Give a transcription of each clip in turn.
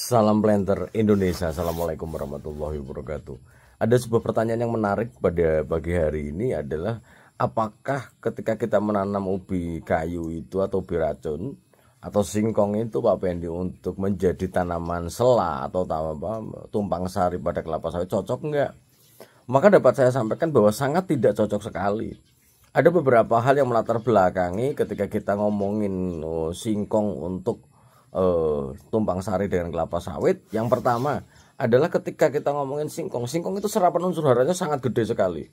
Salam planter Indonesia. Assalamualaikum warahmatullahi wabarakatuh. Ada sebuah pertanyaan yang menarik pada pagi hari ini adalah apakah ketika kita menanam ubi kayu itu atau ubi racun atau singkong itu Pak Pendi untuk menjadi tanaman sela atau tumpang sari pada kelapa sawit cocok enggak? Maka dapat saya sampaikan bahwa sangat tidak cocok sekali. Ada beberapa hal yang melatar belakangi ketika kita ngomongin singkong untuk tumpang sari dengan kelapa sawit. Yang pertama adalah ketika kita ngomongin singkong itu serapan unsur haranya sangat gede sekali,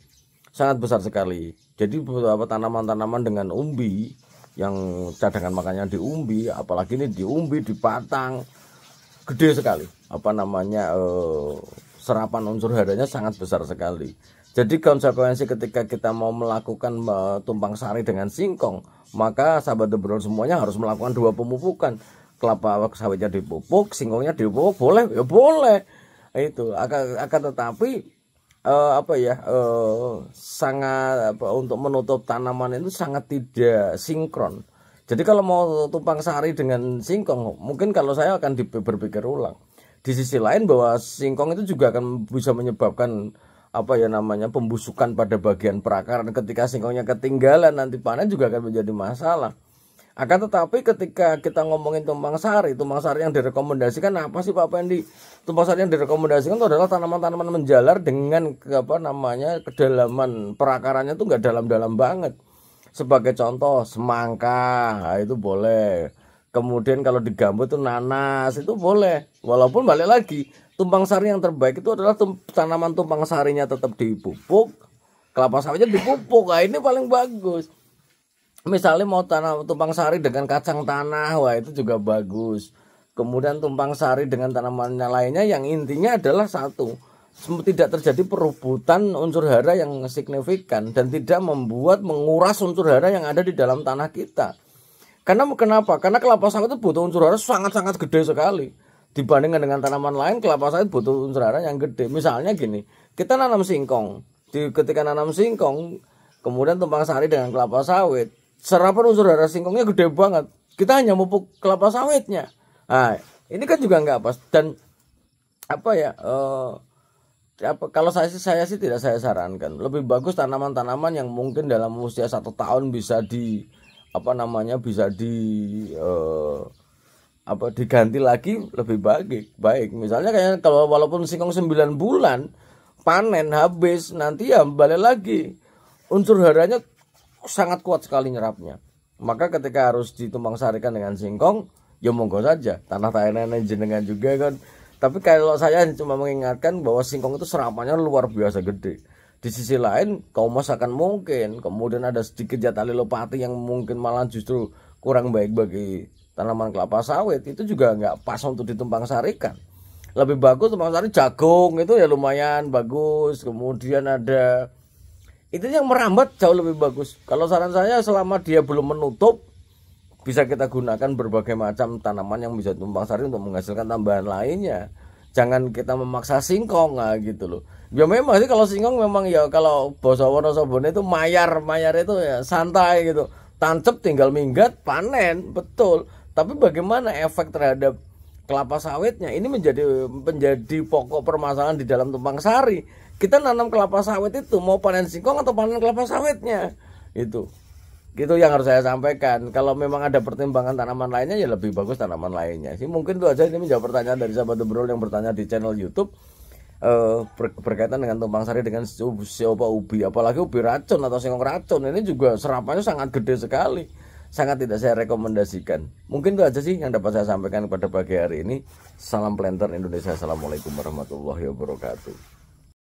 sangat besar sekali. Jadi beberapa tanaman-tanaman dengan umbi yang cadangan makannya di umbi, apalagi ini di umbi, di batang, gede sekali. Serapan unsur haranya sangat besar sekali. Jadi konsekuensi ketika kita mau melakukan tumpang sari dengan singkong, maka sahabat Debrol semuanya harus melakukan dua pemupukan. Kelapa sawitnya dipupuk, singkongnya dipupuk, boleh ya boleh. Itu akan tetapi untuk menutup tanaman itu sangat tidak sinkron. Jadi kalau mau tumpang sari dengan singkong, mungkin kalau saya akan berpikir ulang. Di sisi lain bahwa singkong itu juga akan bisa menyebabkan pembusukan pada bagian perakaran. Ketika singkongnya ketinggalan nanti panen juga akan menjadi masalah. Akan tetapi ketika kita ngomongin tumpang sari yang direkomendasikan apa sih Pak Pendi? Tumpang sari yang direkomendasikan itu adalah tanaman-tanaman menjalar dengan kedalaman perakarannya itu nggak dalam-dalam banget. Sebagai contoh semangka, itu boleh. Kemudian kalau di gambut itu nanas, itu boleh. Walaupun balik lagi, tumpang sari yang terbaik itu adalah tanaman tumpang sarinya tetap dipupuk, kelapa sawitnya dipupuk. Nah, ini paling bagus. Misalnya mau tanam tumpang sari dengan kacang tanah, wah itu juga bagus. Kemudian tumpang sari dengan tanaman lainnya yang intinya adalah satu, tidak terjadi perebutan unsur hara yang signifikan dan tidak menguras unsur hara yang ada di dalam tanah kita. Karena kenapa? Karena kelapa sawit itu butuh unsur hara sangat-sangat gede sekali. Dibandingkan dengan tanaman lain, kelapa sawit butuh unsur hara yang gede. Misalnya gini, kita nanam singkong. Ketika nanam singkong, kemudian tumpang sari dengan kelapa sawit, serapan unsur hara singkongnya gede banget. Kita hanya mupuk kelapa sawitnya. Nah, ini kan juga nggak pas. Dan kalau saya sih tidak saya sarankan. Lebih bagus tanaman-tanaman yang mungkin dalam usia 1 tahun bisa diganti lagi lebih baik. Misalnya kayak kalau walaupun singkong 9 bulan panen habis, nanti ya balik lagi. Unsur haranya sangat kuat sekali nyerapnya. Maka ketika harus ditumpang sarikan dengan singkong, ya monggo saja. Tanah nenek jenengan juga kan. Tapi kalau saya cuma mengingatkan bahwa singkong itu serapannya luar biasa gede. Di sisi lain, kaum masakan mungkin, kemudian ada sedikit zat alilopati yang mungkin malah justru kurang baik bagi tanaman kelapa sawit, itu juga nggak pas untuk ditumpang sarikan. Lebih bagus tumpang sari jagung, itu ya lumayan bagus. Kemudian ada itu yang merambat jauh lebih bagus. Kalau saran saya selama dia belum menutup, bisa kita gunakan berbagai macam tanaman yang bisa tumpang sari untuk menghasilkan tambahan lainnya. Jangan kita memaksa singkong gitu loh. Ya memang sih kalau singkong memang ya kalau basa Wonosobo itu mayar itu ya santai gitu. Tancep tinggal minggat panen, betul. Tapi bagaimana efek terhadap kelapa sawitnya? Ini menjadi pokok permasalahan di dalam tumpang sari. Kita nanam kelapa sawit itu mau panen singkong atau panen kelapa sawitnya, itu yang harus saya sampaikan. Kalau memang ada pertimbangan tanaman lainnya ya lebih bagus tanaman lainnya sih. Mungkin itu aja, ini menjawab pertanyaan dari sahabat Debrol yang bertanya di channel YouTube berkaitan dengan tumpang sari dengan ubi, apalagi ubi racun atau singkong racun. Ini juga serapannya sangat gede sekali, sangat tidak saya rekomendasikan. Mungkin itu aja sih yang dapat saya sampaikan pada pagi hari ini. Salam planter Indonesia. Assalamualaikum warahmatullahi wabarakatuh.